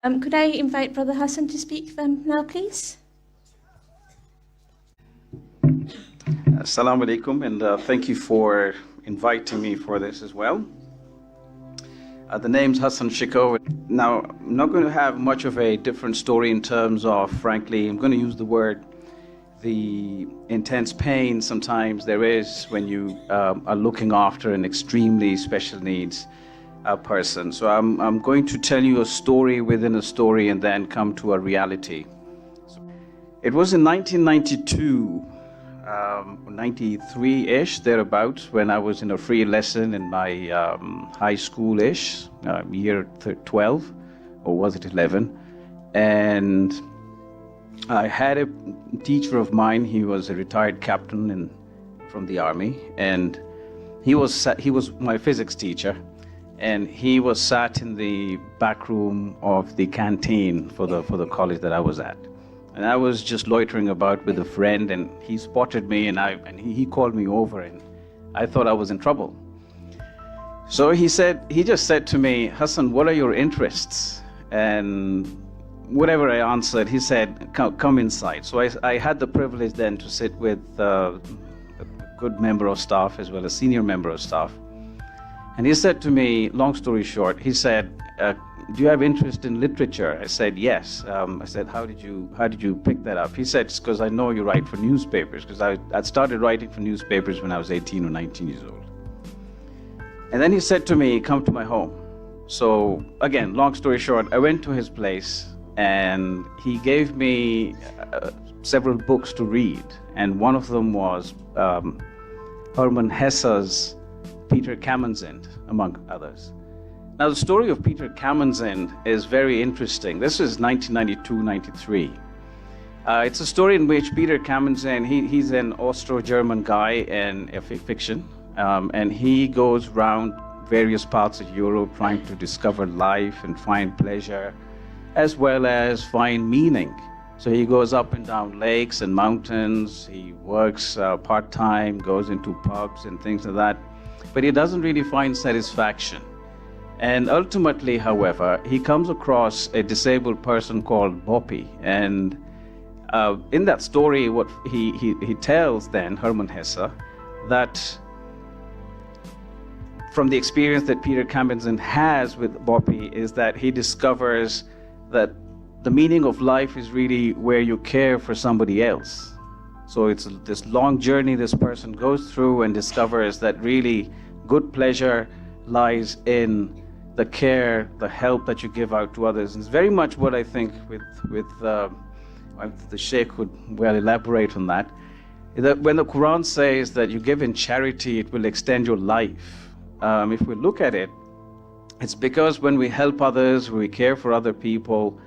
Could I invite Brother Hassan to speak now, please? Assalamu alaikum, and thank you for inviting me for this as well. The name's Hassan Shiko. Now, I'm not going to have much of a different story in terms of, frankly, I'm going to use the word, the intense pain sometimes there is when you are looking after an extremely special needs person. So I'm going to tell you a story within a story and then come to a reality. It was in 1992, 93-ish, thereabouts, when I was in a free lesson in my high school-ish, year 12, or was it 11? And I had a teacher of mine. He was a retired captain from the army, and he was my physics teacher, and he was sat in the back room of the canteen for the college that I was at. And I was just loitering about with a friend, and he spotted me, and he called me over, and I thought I was in trouble. So he just said to me, "Hassan, what are your interests?" And whatever I answered, he said, come inside. So I had the privilege then to sit with a good member of staff as well as senior member of staff. And he said to me, long story short, he said, "Do you have interest in literature?" I said, "Yes." I said, how did you pick that up? He said, "It's because I know you write for newspapers," because I'd started writing for newspapers when I was 18 or 19 years old. And then he said to me, "Come to my home." So again, long story short, I went to his place, and he gave me several books to read, and one of them was Hermann Hesse's Peter Kamenzind, among others. Now, the story of Peter Kamenzind is very interesting. This is 1992-93. It's a story in which Peter Kamenzind, he's an Austro-German guy and a fiction, and he goes around various parts of Europe trying to discover life and find pleasure, as well as find meaning. So he goes up and down lakes and mountains, he works part-time, goes into pubs and things like that, but he doesn't really find satisfaction. And ultimately, however, he comes across a disabled person called Boppy, and in that story, what he tells then, Hermann Hesse, that from the experience that Peter Kamenzind has with Boppy is that he discovers that the meaning of life is really where you care for somebody else. So it's this long journey this person goes through and discovers that really good pleasure lies in the care, the help that you give out to others. And it's very much what I think the Sheikh would well elaborate on that when the Quran says that you give in charity, it will extend your life. If we look at it, it's because when we help others, we care for other people,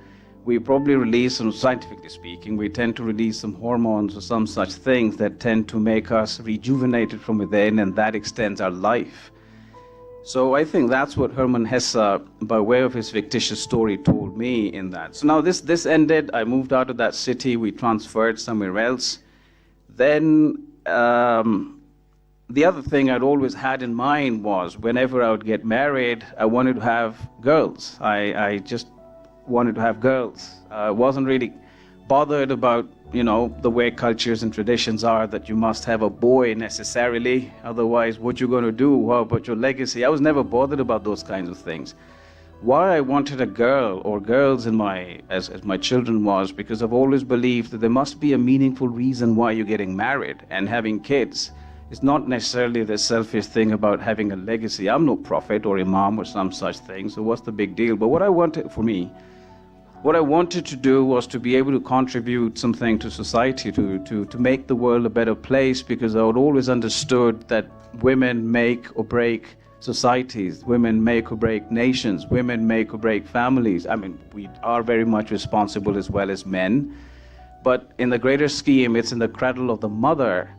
we probably release some, scientifically speaking, we tend to release some hormones or some such things that tend to make us rejuvenated from within, and that extends our life. So I think that's what Hermann Hesse, by way of his fictitious story, told me in that. So now this ended, I moved out of that city, we transferred somewhere else. Then the other thing I'd always had in mind was whenever I would get married, I wanted to have girls. I just wanted to have girls. I wasn't really bothered about, the way cultures and traditions are, that you must have a boy necessarily, otherwise what you're going to do, how about your legacy? I was never bothered about those kinds of things. Why I wanted a girl or girls as my children was because I've always believed that there must be a meaningful reason why you're getting married and having kids. It's not necessarily the selfish thing about having a legacy. I'm no prophet or imam or some such thing, so what's the big deal? But what I wanted to do was to be able to contribute something to society, to make the world a better place, because I had always understood that women make or break societies, women make or break nations, women make or break families. I mean, we are very much responsible as well as men, but in the greater scheme, it's in the cradle of the mother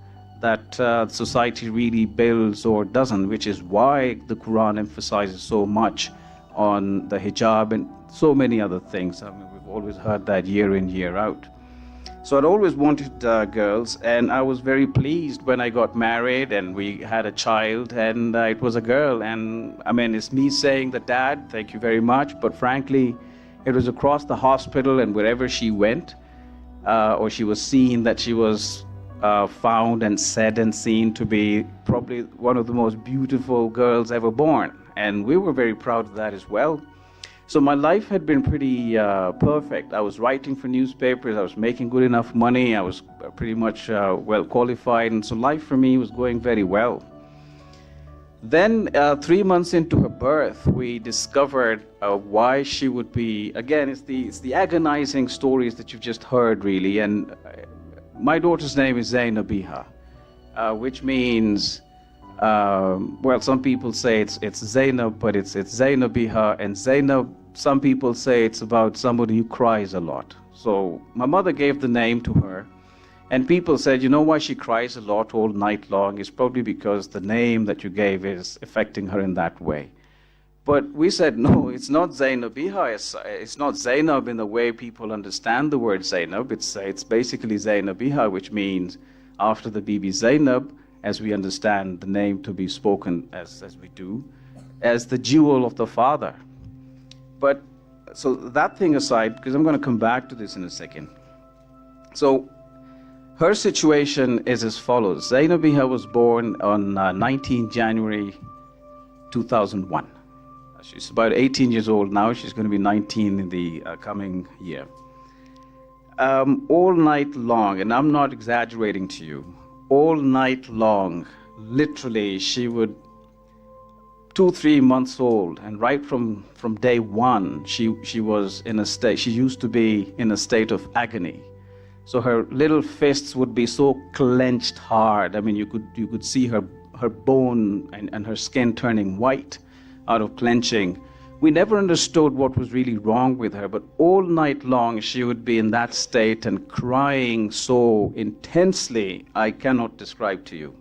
that society really builds or doesn't, which is why the Quran emphasizes so much on the hijab and so many other things. I mean, we've always heard that year in, year out. So I'd always wanted girls, and I was very pleased when I got married and we had a child, and it was a girl. And I mean, it's me saying that, Dad, thank you very much, but frankly, It was across the hospital, and wherever she went, or she was seen, that she was found and said and seen to be probably one of the most beautiful girls ever born. And we were very proud of that as well. So my life had been pretty perfect. I was writing for newspapers, I was making good enough money, I was pretty much well qualified, and so life for me was going very well. Then 3 months into her birth, we discovered why she would be, again, it's the agonizing stories that you've just heard, really. And my daughter's name is Zayn Abiha, which means, well, some people say it's Zainab, but it's Zayn Abiha. And Zainab, some people say it's about somebody who cries a lot. So my mother gave the name to her. And people said, you know why she cries a lot all night long? It's probably because the name that you gave is affecting her in that way. But we said, no, it's not Zayn Abiha. It's not Zainab in the way people understand the word Zainab. It's basically Zayn Abiha, which means after the baby Zainab, as we understand the name to be spoken as we do, as the jewel of the father. But so that thing aside, because I'm going to come back to this in a second. So her situation is as follows. Zayn Abiha was born on 19 January 2001. She's about 18 years old now. She's going to be 19 in the coming year. All night long, and I'm not exaggerating to you, all night long, literally, she would, 2-3 months old, and right from day one, she was in a state, she used to be in a state of agony. So her little fists would be so clenched hard. I mean, you could see her bone and her skin turning white out of clenching. We never understood what was really wrong with her, but all night long she would be in that state and crying so intensely, I cannot describe to you.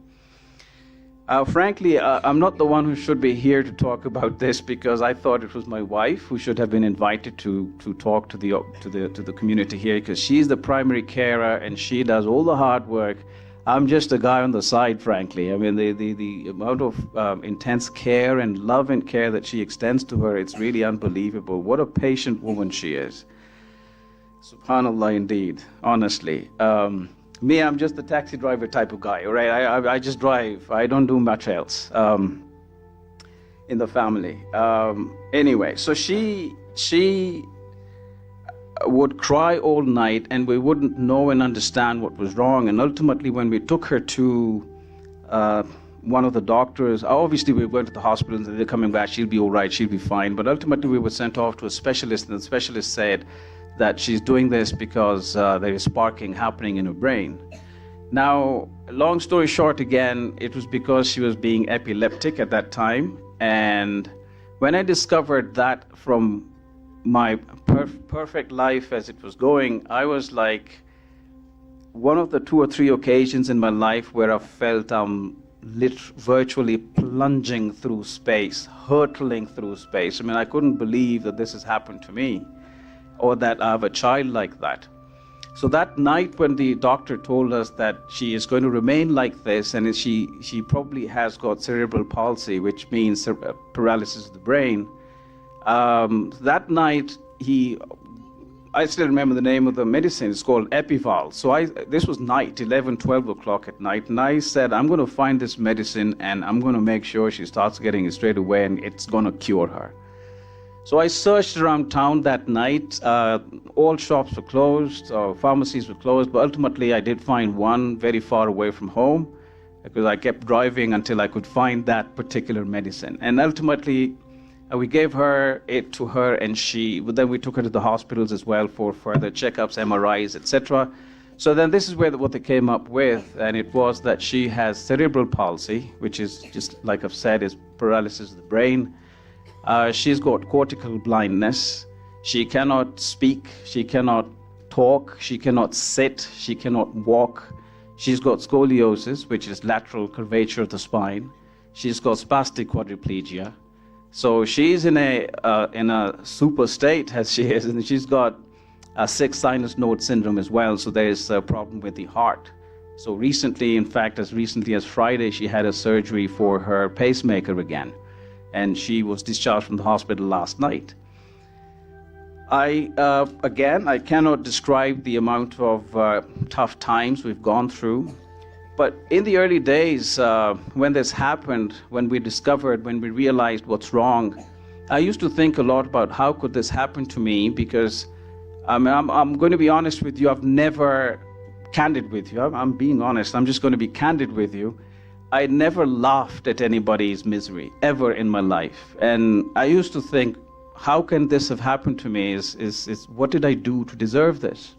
Frankly, I'm not the one who should be here to talk about this, because I thought it was my wife who should have been invited to talk to the community here, because she's the primary carer and she does all the hard work. I'm just a guy on the side, frankly. I mean, the amount of intense care and love and care that she extends to her, it's really unbelievable. What a patient woman she is. Subhanallah, indeed, honestly. Me, I'm just the taxi driver type of guy, all right? I just drive. I don't do much else in the family. Anyway, so she would cry all night, and we wouldn't know and understand what was wrong. And ultimately, when we took her to one of the doctors, obviously we went to the hospital and they're coming back, she'll be all right, she'll be fine. But ultimately, we were sent off to a specialist, and the specialist said that she's doing this because there is sparking happening in her brain. Now, long story short, again, it was because she was being epileptic at that time. And when I discovered that from my perfect life as it was going, I was like, one of the 2 or 3 occasions in my life where I felt virtually plunging through space, hurtling through space. I mean, I couldn't believe that this has happened to me, or that I have a child like that. So that night when the doctor told us that she is going to remain like this, and she probably has got cerebral palsy, which means paralysis of the brain, that night I still remember the name of the medicine. It's called Epival. So this was night, 11, 12 o'clock at night, and I said, I'm going to find this medicine and I'm going to make sure she starts getting it straight away, and it's going to cure her. So I searched around town that night. All shops were closed, pharmacies were closed, but ultimately I did find one very far away from home, because I kept driving until I could find that particular medicine. And ultimately, we gave it to her, and then we took her to the hospitals as well for further checkups, MRIs, etc. So then this is what they came up with, and it was that she has cerebral palsy, which is, just like I've said, is paralysis of the brain. She's got cortical blindness. She cannot speak, she cannot talk, she cannot sit, she cannot walk. She's got scoliosis, which is lateral curvature of the spine. She's got spastic quadriplegia. So she's in a super state, as she is, and she's got a 6 sinus node syndrome as well. So there is a problem with the heart. So recently, in fact, as recently as Friday, she had a surgery for her pacemaker again, and she was discharged from the hospital last night. Again, I cannot describe the amount of tough times we've gone through. But in the early days, when this happened, when we realized what's wrong, I used to think a lot about how could this happen to me, because I'm going to be honest with you, I've never, candid with you, I'm being honest, I'm just going to be candid with you. I never laughed at anybody's misery, ever in my life. And I used to think, how can this have happened to me? What did I do to deserve this?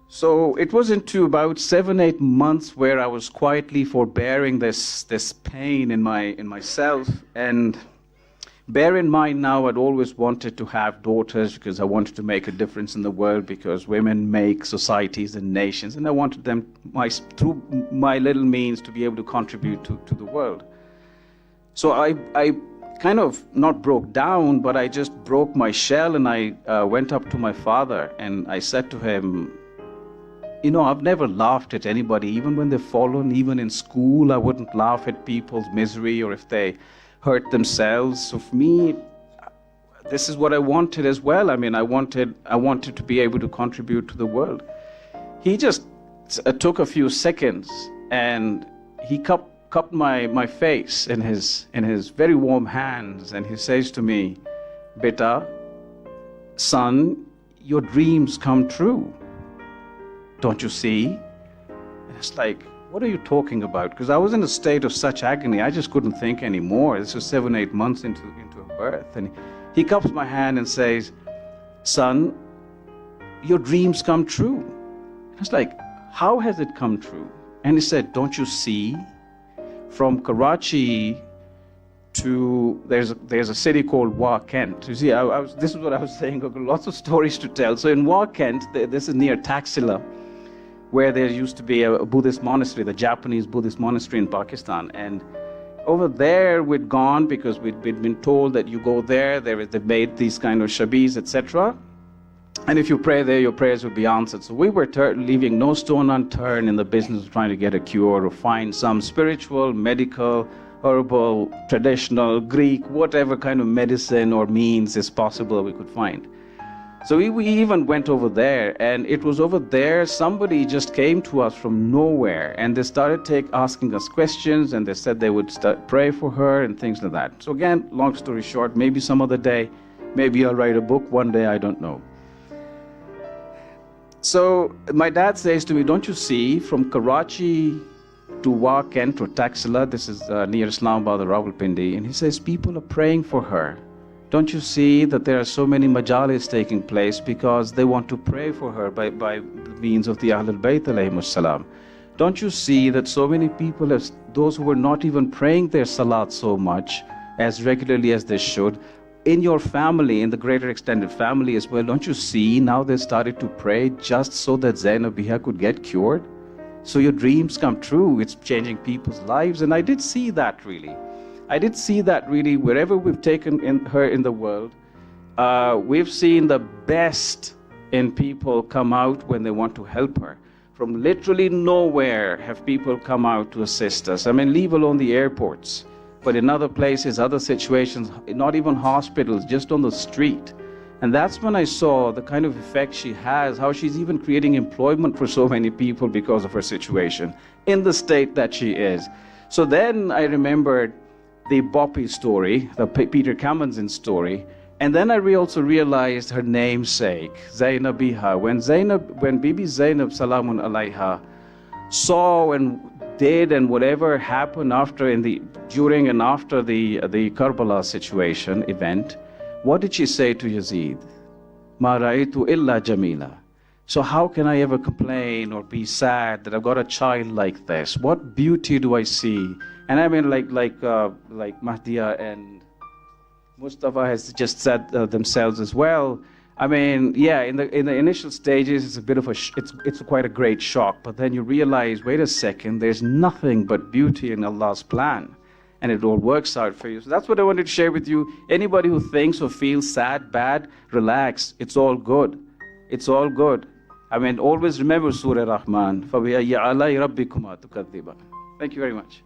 So it was into about 7-8 months where I was quietly forbearing this pain in myself. And bear in mind now, I'd always wanted to have daughters because I wanted to make a difference in the world, because women make societies and nations, and I wanted them, through my little means, to be able to contribute to the world. So I kind of not broke down, but I just broke my shell, and I went up to my father and I said to him, you know, I've never laughed at anybody, even when they've fallen, even in school, I wouldn't laugh at people's misery or if they hurt themselves. So for me, this is what I wanted as well. I mean, I wanted to be able to contribute to the world. He just took a few seconds and he cupped my face in his very warm hands, and he says to me, "Beta, son, your dreams come true. Don't you see?" And it's like, what are you talking about? Because I was in a state of such agony, I just couldn't think anymore. This was 7-8 months into a birth. And he cups my hand and says, "Son, your dreams come true." And I was like, how has it come true? And he said, "Don't you see? From Karachi to, there's a city called Wa Kent." You see, this is what I was saying, I've got lots of stories to tell. So in Wa Kent, this is near Taxila, where there used to be a Buddhist monastery, the Japanese Buddhist monastery in Pakistan. And over there we'd gone because we'd been told that you go there, they've made these kind of shabis, etc. And if you pray there, your prayers will be answered. So we were leaving no stone unturned in the business of trying to get a cure or find some spiritual, medical, herbal, traditional, Greek, whatever kind of medicine or means is possible we could find. So we even went over there, and it was over there somebody just came to us from nowhere, and they started asking us questions, and they said they would pray for her and things like that. So again, long story short, maybe some other day, maybe I'll write a book one day, I don't know. So my dad says to me, "Don't you see, from Karachi to Wa Kent or Taxila, this is near Islamabad or Rawalpindi," and he says, "people are praying for her. Don't you see that there are so many majalis taking place because they want to pray for her by means of the Ahlul Bayt alayhimus salam? Don't you see that so many people, those who were not even praying their salat so much as regularly as they should, in your family, in the greater extended family as well, don't you see now they started to pray just so that Zayn Abiha could get cured? So your dreams come true, it's changing people's lives." And I did see that really. I did see that really wherever we've taken her in the world. We've seen the best in people come out when they want to help her. From literally nowhere have people come out to assist us. I mean, leave alone the airports. But in other places, other situations, not even hospitals, just on the street. And that's when I saw the kind of effect she has, how she's even creating employment for so many people because of her situation, in the state that she is. So then I remembered the Boppy story, the Peter Kamenzen story, and then I also realized her namesake, Zayn Abiha. When Bibi Zainab Salamun Alaiha saw and did and whatever happened during and after the Karbala situation event, what did she say to Yazid? "Ma ra'aytu illa jamila." So how can I ever complain or be sad that I've got a child like this? What beauty do I see? And I mean, like Mahdiya and Mustafa has just said themselves as well. I mean, yeah, in the initial stages, it's a bit of it's quite a great shock. But then you realize, wait a second, there's nothing but beauty in Allah's plan, and it all works out for you. So that's what I wanted to share with you. Anybody who thinks or feels sad, bad, relax. It's all good. It's all good. I mean, always remember Surah Rahman. فَبِأَيِّ آلَاءِ رَبِّكُمَا تُكَذِّبَانِ. Thank you very much.